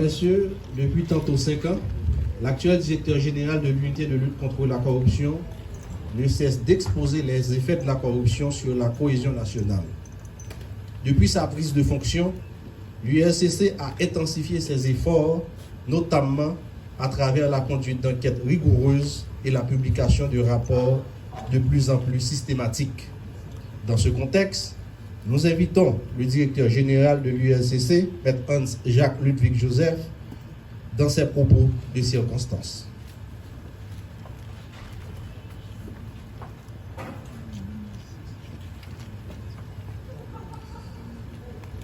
Messieurs, depuis tantôt 5 ans, l'actuel directeur général de l'unité de lutte contre la corruption ne cesse d'exposer les effets de la corruption sur la cohésion nationale. Depuis sa prise de fonction, l'URCC a intensifié ses efforts, notamment à travers la conduite d'enquêtes rigoureuses et la publication de rapports de plus en plus systématiques. Dans ce contexte, nous invitons le directeur général de l'URCC, M. Hans-Jacques Ludwig Joseph, dans ses propos de circonstance.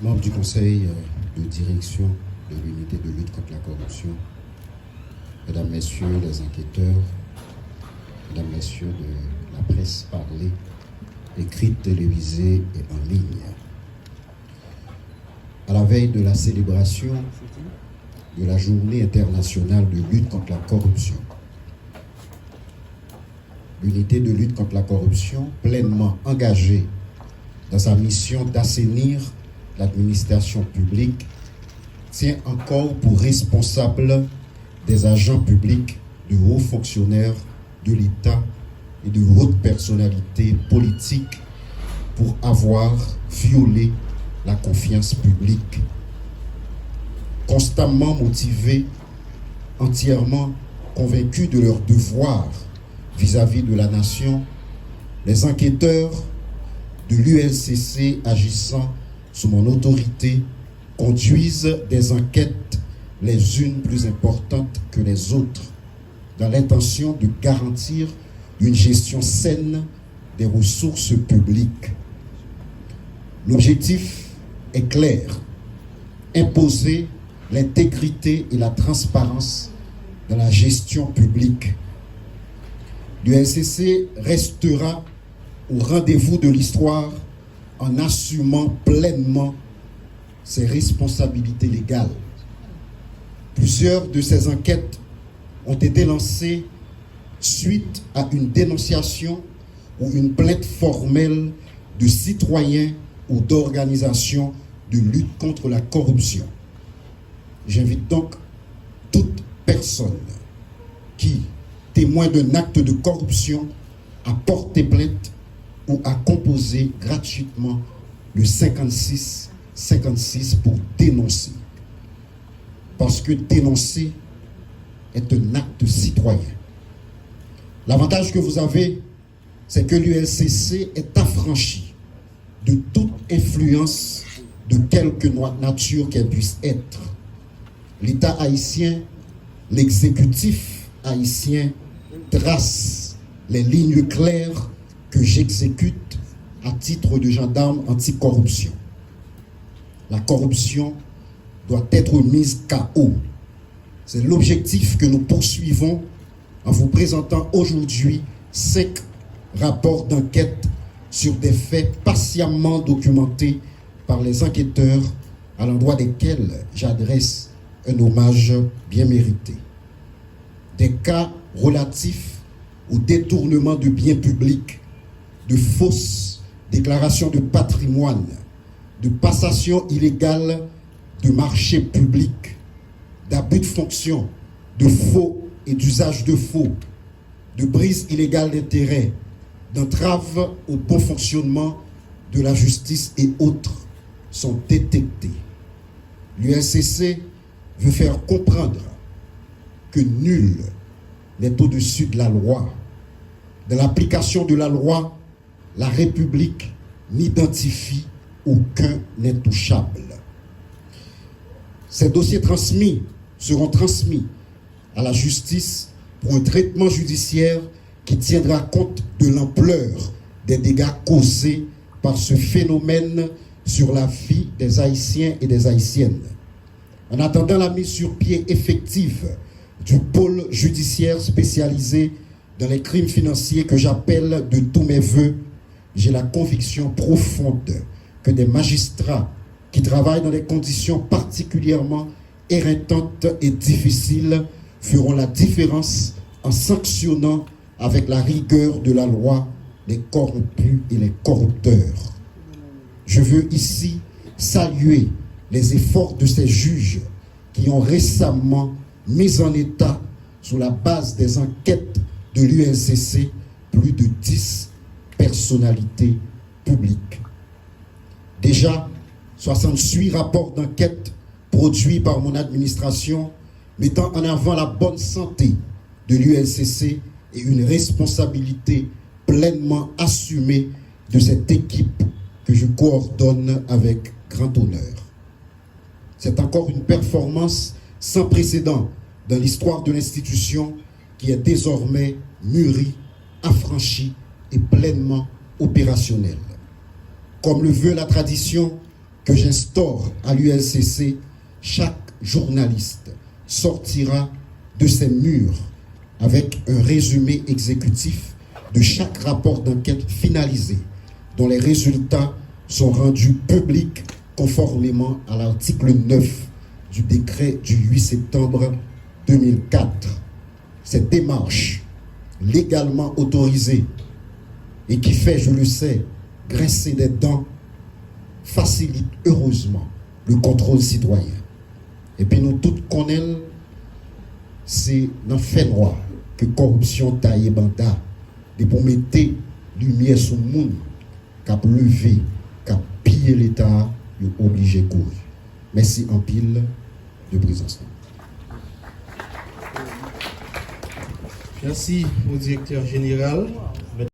Membres du conseil de direction de l'unité de lutte contre la corruption, mesdames, messieurs les enquêteurs, mesdames, messieurs de la presse parlée, écrite, télévisée et en ligne. À la veille de la célébration de la Journée internationale de lutte contre la corruption, l'unité de lutte contre la corruption, pleinement engagée dans sa mission d'assainir l'administration publique, tient encore pour responsable des agents publics, de hauts fonctionnaires de l'État et de hautes personnalités politiques pour avoir violé la confiance publique. Constamment motivés, entièrement convaincus de leur devoir vis-à-vis de la nation, les enquêteurs de l'URCC agissant sous mon autorité conduisent des enquêtes les unes plus importantes que les autres dans l'intention de garantir une gestion saine des ressources publiques. L'objectif est clair, imposer l'intégrité et la transparence dans la gestion publique. L'URCC restera au rendez-vous de l'histoire en assumant pleinement ses responsabilités légales. Plusieurs de ces enquêtes ont été lancées suite à une dénonciation ou une plainte formelle de citoyens ou d'organisations de lutte contre la corruption. J'invite donc toute personne qui, témoin d'un acte de corruption, à porter plainte ou à composer gratuitement le 56 56 pour dénoncer. Parce que dénoncer est un acte citoyen. L'avantage que vous avez, c'est que l'URCC est affranchi de toute influence de quelque nature qu'elle puisse être. L'État haïtien, l'exécutif haïtien trace les lignes claires que j'exécute à titre de gendarme anticorruption. La corruption doit être mise KO. C'est l'objectif que nous poursuivons en vous présentant aujourd'hui 5 rapports d'enquête sur des faits patiemment documentés par les enquêteurs à l'endroit desquels j'adresse un hommage bien mérité. Des cas relatifs au détournement de biens publics, de fausses déclarations de patrimoine, de passation illégale de marchés publics, d'abus de fonction, de faux et d'usage de faux, de brise illégale d'intérêts, d'entrave au bon fonctionnement de la justice et autres sont détectés. L'URCC veut faire comprendre que nul n'est au-dessus de la loi. Dans l'application de la loi, la République n'identifie aucun intouchable. Ces dossiers seront transmis à la justice pour un traitement judiciaire qui tiendra compte de l'ampleur des dégâts causés par ce phénomène sur la vie des Haïtiens et des Haïtiennes. En attendant la mise sur pied effective du pôle judiciaire spécialisé dans les crimes financiers que j'appelle de tous mes voeux, j'ai la conviction profonde que des magistrats qui travaillent dans des conditions particulièrement éreintantes et difficiles feront la différence en sanctionnant avec la rigueur de la loi les corrompus et les corrupteurs. Je veux ici saluer les efforts de ces juges qui ont récemment mis en état, sous la base des enquêtes de l'UNCC, plus de 10 personnalités publiques. Déjà, 68 rapports d'enquête produits par mon administration mettant en avant la bonne santé de l'UNCC et une responsabilité pleinement assumée de cette équipe que je coordonne avec grand honneur. C'est encore une performance sans précédent dans l'histoire de l'institution qui est désormais mûrie, affranchie et pleinement opérationnelle. Comme le veut la tradition que j'instaure à l'UNCC, chaque journaliste sortira de ces murs avec un résumé exécutif de chaque rapport d'enquête finalisé, dont les résultats sont rendus publics conformément à l'article 9 du décret du 8 septembre 2004. Cette démarche légalement autorisée et qui fait, je le sais, grincer des dents, facilite heureusement le contrôle citoyen. Et puis nous tous connaissons, c'est dans le fait noir que corruption taille banda, de pour mettre lumière sur le monde, qui a levé, qui a pillé l'État, il est obligé de courir. Merci en pile de présence. Merci au directeur général.